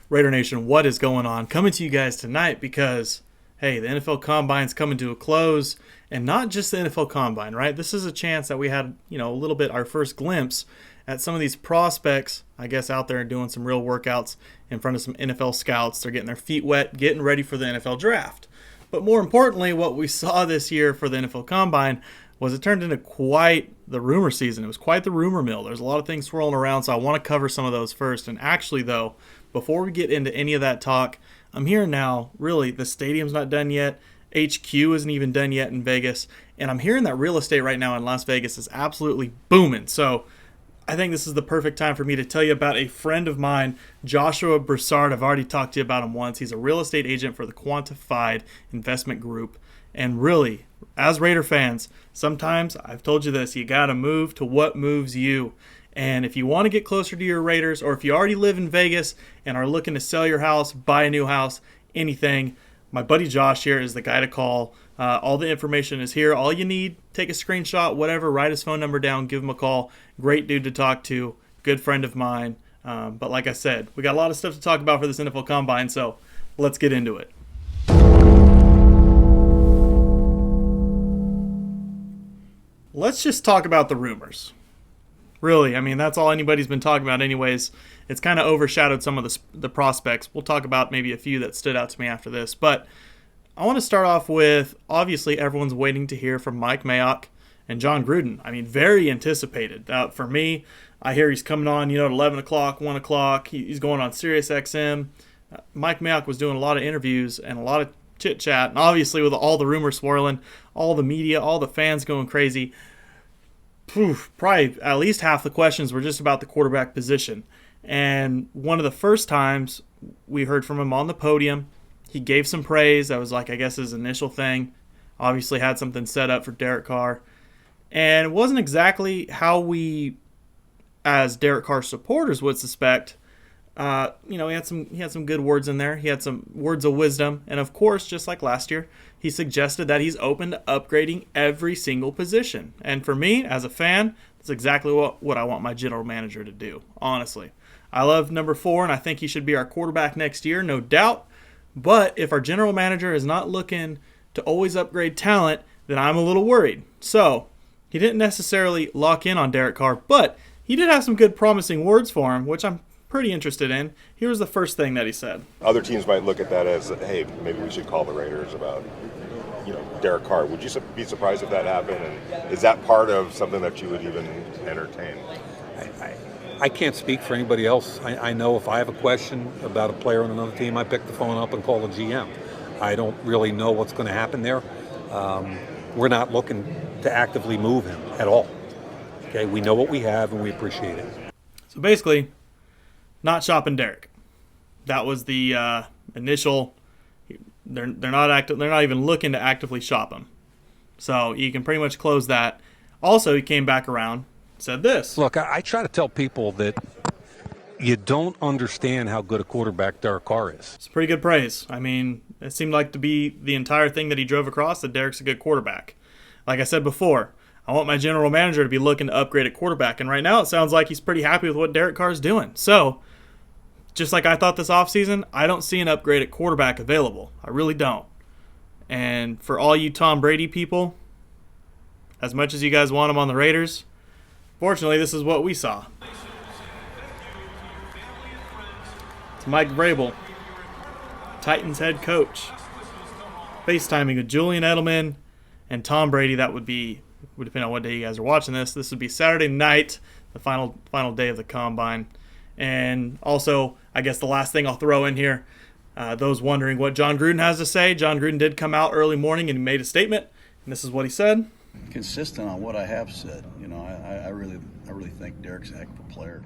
Raider Nation, what is going on? Coming to you guys tonight because, hey, the NFL Combine's coming to a close, and not just the NFL Combine, right? This is a chance that we had, a little bit our first glimpse at some of these prospects, I guess, out there doing some real workouts in front of some NFL scouts. They're getting their feet wet, getting ready for the NFL Draft. But more importantly, what we saw this year for the NFL Combine was it turned into quite the rumor season. It was quite the rumor mill. There's a lot of things swirling around, so I want to cover some of those first. And actually, though, before we get into any of that talk, I'm hearing now, really, the stadium's not done yet. HQ isn't even done yet in Vegas. And I'm hearing that real estate right now in Las Vegas is absolutely booming. So I think this is the perfect time for me to tell you about a friend of mine, Joshua Broussard. I've already talked to you about him once. He's a real estate agent for the Quantified Investment Group. And really, as Raider fans, sometimes, I've told you this, you got to move to what moves you. And if you want to get closer to your Raiders, or if you already live in Vegas and are looking to sell your house, buy a new house, anything, my buddy Josh here is the guy to call. All the information is here. All you need, take a screenshot, whatever, write his phone number down, give him a call. Great dude to talk to, good friend of mine. But like I said, we got a lot of stuff to talk about for this NFL Combine, so let's get into it. Let's just talk about the rumors. Really, I mean, that's all anybody's been talking about anyways. It's kind of overshadowed some of the prospects. We'll talk about maybe a few that stood out to me after this. But I want to start off with, obviously, everyone's waiting to hear from Mike Mayock and John Gruden. I mean, very anticipated. For me, I hear he's coming on, at 11 o'clock, 1 o'clock. He's going on Sirius XM. Mike Mayock was doing a lot of interviews and a lot of chit-chat. And obviously, with all the rumors swirling, all the media, all the fans going crazy, probably at least half the questions were just about the quarterback position. And one of the first times we heard from him on the podium, he gave some praise. That was I guess his initial thing. Obviously had something set up for Derek Carr. And it wasn't exactly how we, as Derek Carr supporters, would suspect. He had some good words in there. He had some words of wisdom. And of course, just like last year, he suggested that he's open to upgrading every single position. And for me, as a fan, that's exactly what I want my general manager to do, honestly. I love number 4, and I think he should be our quarterback next year, no doubt. But if our general manager is not looking to always upgrade talent, then I'm a little worried. So he didn't necessarily lock in on Derek Carr, but he did have some good promising words for him, which I'm pretty interested in. Here was the first thing that he said. Other teams might look at that as, hey, maybe we should call the Raiders about, Derek Carr. Would you be surprised if that happened? And is that part of something that you would even entertain? I can't speak for anybody else. I know if I have a question about a player on another team, I pick the phone up and call the GM. I don't really know what's going to happen there. We're not looking to actively move him at all. Okay, we know what we have and we appreciate it. So basically, not shopping Derek. That was the initial. They're not even looking to actively shop him. So you can pretty much close that. Also, he came back around, said this. Look, I try to tell people that you don't understand how good a quarterback Derek Carr is. It's pretty good praise. I mean, it seemed like to be the entire thing that he drove across that Derek's a good quarterback. Like I said before, I want my general manager to be looking to upgrade at quarterback. And right now it sounds like he's pretty happy with what Derek Carr's doing. So, just like I thought this offseason, I don't see an upgrade at quarterback available. I really don't. And for all you Tom Brady people, as much as you guys want him on the Raiders, fortunately, this is what we saw. It's Mike Vrabel, Titans head coach, FaceTiming with Julian Edelman and Tom Brady. That would depend on what day you guys are watching this. This would be Saturday night, the final day of the Combine. And also, I guess the last thing I'll throw in here, those wondering what John Gruden has to say, John Gruden did come out early morning and he made a statement, and this is what he said. Consistent on what I have said. I really think Derek's a heck of a player,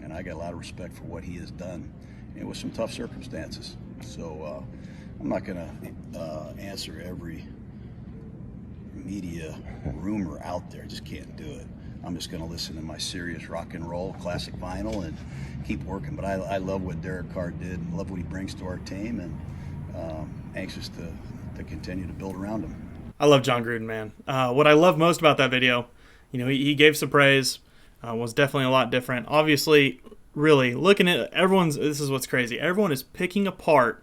and I got a lot of respect for what he has done, and with some tough circumstances. So I'm not going to answer every media rumor out there. Just can't do it. I'm just going to listen to my serious rock and roll, classic vinyl, and keep working. But I love what Derek Carr did, and love what he brings to our team, and anxious to continue to build around him. I love John Gruden, man. What I love most about that video, he gave some praise, was definitely a lot different. Obviously, really looking at everyone's, this is what's crazy. Everyone is picking apart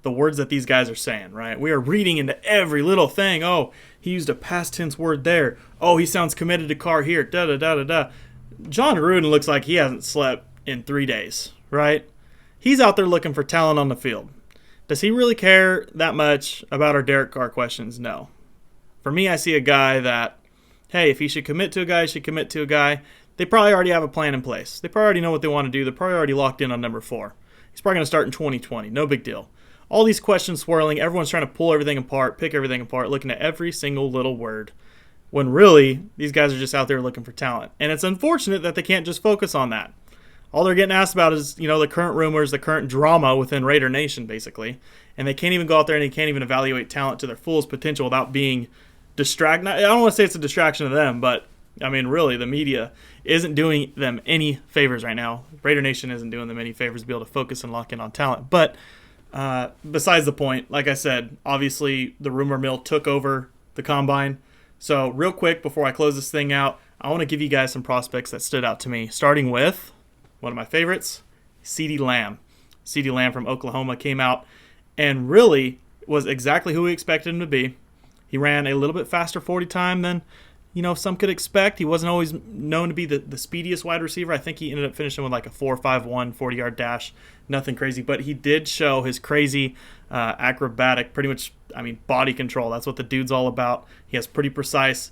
the words that these guys are saying, right? We are reading into every little thing. Oh, he used a past tense word there. Oh, he sounds committed to Carr here. Da da da da da. John Gruden looks like he hasn't slept in 3 days, right? He's out there looking for talent on the field. Does he really care that much about our Derek Carr questions? No. For me, I see a guy that, hey, if he should commit to a guy, he should commit to a guy. They probably already have a plan in place. They probably already know what they want to do. They're probably already locked in on number 4. He's probably going to start in 2020. No big deal. All these questions swirling, everyone's trying to pull everything apart, pick everything apart, looking at every single little word, when really, these guys are just out there looking for talent. And it's unfortunate that they can't just focus on that. All they're getting asked about is, the current rumors, the current drama within Raider Nation, basically. And they can't even go out there and they can't even evaluate talent to their fullest potential without being distracted. I don't want to say it's a distraction to them, but, really, the media isn't doing them any favors right now. Raider Nation isn't doing them any favors to be able to focus and lock in on talent. But besides the point, like I said, obviously the rumor mill took over the Combine. So real quick, before I close this thing out, I want to give you guys some prospects that stood out to me, starting with one of my favorites, CeeDee Lamb. CeeDee Lamb from Oklahoma came out and really was exactly who we expected him to be. He ran a little bit faster 40 time than, some could expect. He wasn't always known to be the speediest wide receiver. I think he ended up finishing with like a 4.51 40-yard dash. Nothing crazy, but he did show his crazy acrobatic, pretty much, body control. That's what the dude's all about. He has pretty precise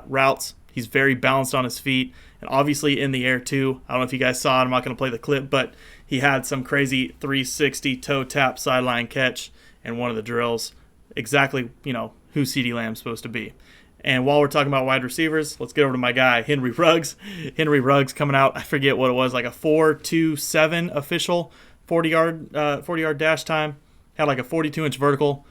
routes. He's very balanced on his feet, and obviously in the air too. I don't know if you guys saw it. I'm not going to play the clip, but he had some crazy 360 toe tap sideline catch in one of the drills. Exactly, who CeeDee Lamb's supposed to be. And while we're talking about wide receivers, let's get over to my guy, Henry Ruggs. Henry Ruggs coming out, I forget what it was, like a 4.27 official 40-yard dash time. Had like a 42-inch vertical,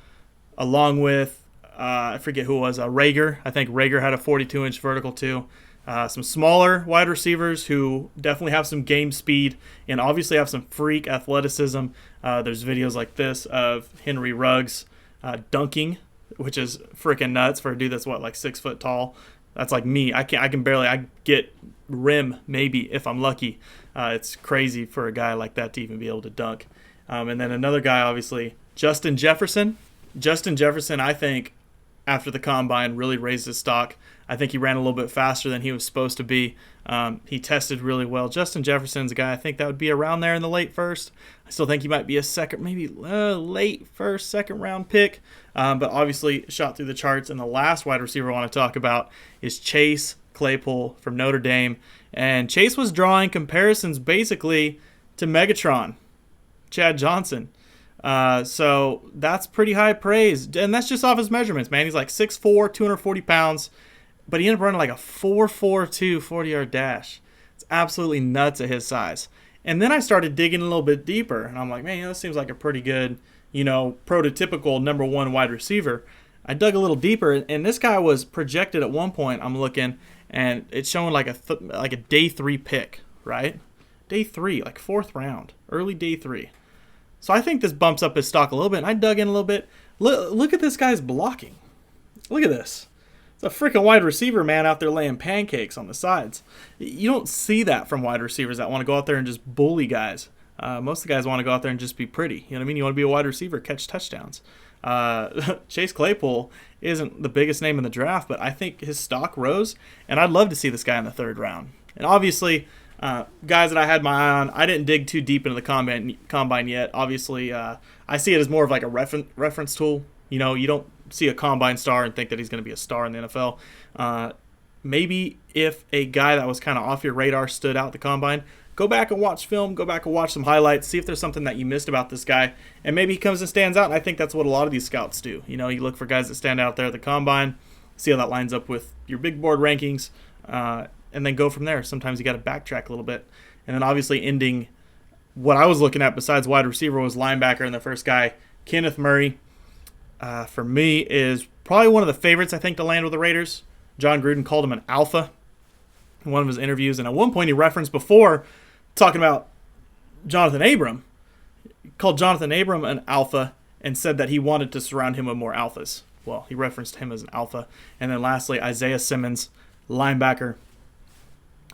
along with, I forget who it was, Rager. I think Rager had a 42-inch vertical too. Some smaller wide receivers who definitely have some game speed and obviously have some freak athleticism. There's videos like this of Henry Ruggs dunking, which is freaking nuts for a dude that's like 6 foot tall. That's like me. I get rim maybe if I'm lucky. It's crazy for a guy like that to even be able to dunk. And then another guy, obviously, Justin Jefferson. Justin Jefferson, I think, after the Combine, really raised his stock. I think he ran a little bit faster than he was supposed to be. He tested really well. Justin Jefferson's a guy I think that would be around there in the late first. I still think he might be a second, maybe late first, second round pick. But obviously shot through the charts. And the last wide receiver I want to talk about is Chase Claypool from Notre Dame. And Chase was drawing comparisons basically to Megatron, Chad Johnson. So that's pretty high praise. And that's just off his measurements, man. He's like 6'4", 240 pounds. But he ended up running like a 4.42 40-yard dash. It's absolutely nuts at his size. And then I started digging a little bit deeper. And I'm like, man, this seems like a pretty good, prototypical number 1 wide receiver. I dug a little deeper. And this guy was projected at one point, I'm looking, and it's showing like a day 3 pick, right? Day 3, like 4th round, early day 3. So I think this bumps up his stock a little bit. And I dug in a little bit. Look at this guy's blocking. Look at this. It's a freaking wide receiver, man, out there laying pancakes on the sides. You don't see that from wide receivers that want to go out there and just bully guys. Most of the guys want to go out there and just be pretty. You know what I mean? You want to be a wide receiver, catch touchdowns. Chase Claypool isn't the biggest name in the draft, but I think his stock rose, and I'd love to see this guy in the 3rd round. And obviously, guys that I had my eye on, I didn't dig too deep into the combine yet. Obviously, I see it as more of like a reference tool. You don't see a Combine star and think that he's going to be a star in the NFL. Maybe if a guy that was kind of off your radar stood out the Combine, go back and watch film, go back and watch some highlights, see if there's something that you missed about this guy, and maybe he comes and stands out. And I think that's what a lot of these scouts do. You look for guys that stand out there at the Combine, see how that lines up with your big board rankings, and then go from there. Sometimes you got to backtrack a little bit. And then obviously ending what I was looking at besides wide receiver was linebacker, and the first guy, Kenneth Murray, for me is probably one of the favorites, I think, to land with the Raiders. John Gruden called him an alpha in one of his interviews. And at one point he referenced before talking about Jonathan Abram, called Jonathan Abram an alpha and said that he wanted to surround him with more alphas. Well, he referenced him as an alpha. And then lastly, Isaiah Simmons, linebacker.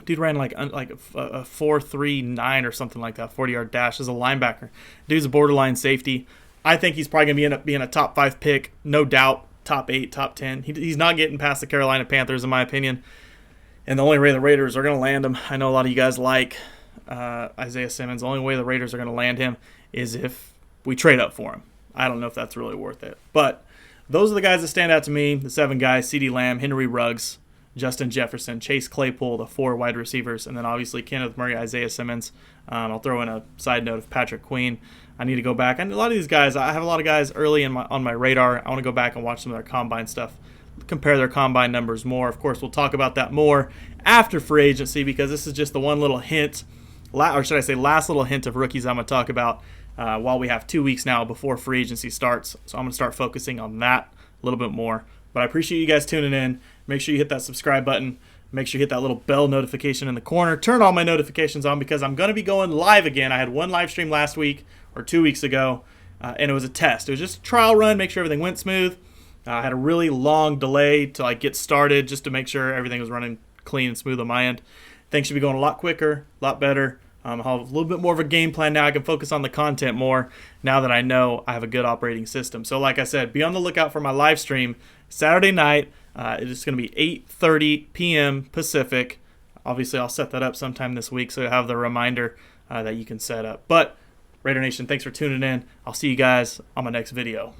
Dude ran like a 4.39 or something like that, 40-yard dash as a linebacker. Dude's a borderline safety. I think he's probably going to end up being a top 5 pick, no doubt, top 8, top 10. He's not getting past the Carolina Panthers, in my opinion. And the only way the Raiders are going to land him, I know a lot of you guys like Isaiah Simmons. The only way the Raiders are going to land him is if we trade up for him. I don't know if that's really worth it. But those are the guys that stand out to me, the 7 guys: CeeDee Lamb, Henry Ruggs, Justin Jefferson, Chase Claypool, the 4 wide receivers, and then obviously Kenneth Murray, Isaiah Simmons. I'll throw in a side note of Patrick Queen. I need to go back. And a lot of these guys, I have a lot of guys early on my radar. I want to go back and watch some of their combine stuff, compare their combine numbers more. Of course, we'll talk about that more after free agency, because this is just the one little hint, or should I say last little hint of rookies I'm going to talk about while we have 2 weeks now before free agency starts. So I'm going to start focusing on that a little bit more. But I appreciate you guys tuning in. Make sure you hit that subscribe button. Make sure you hit that little bell notification in the corner. Turn all my notifications on, because I'm going to be going live again. I had one live stream last week or 2 weeks ago, and it was a test. It was just a trial run, make sure everything went smooth. I had a really long delay to like get started just to make sure everything was running clean and smooth on my end. Things should be going a lot quicker, a lot better. I'll have a little bit more of a game plan now. I can focus on the content more now that I know I have a good operating system. So like I said, be on the lookout for my live stream Saturday night. It is going to be 8:30 p.m. Pacific. Obviously, I'll set that up sometime this week so you have the reminder that you can set up. But Raider Nation, thanks for tuning in. I'll see you guys on my next video.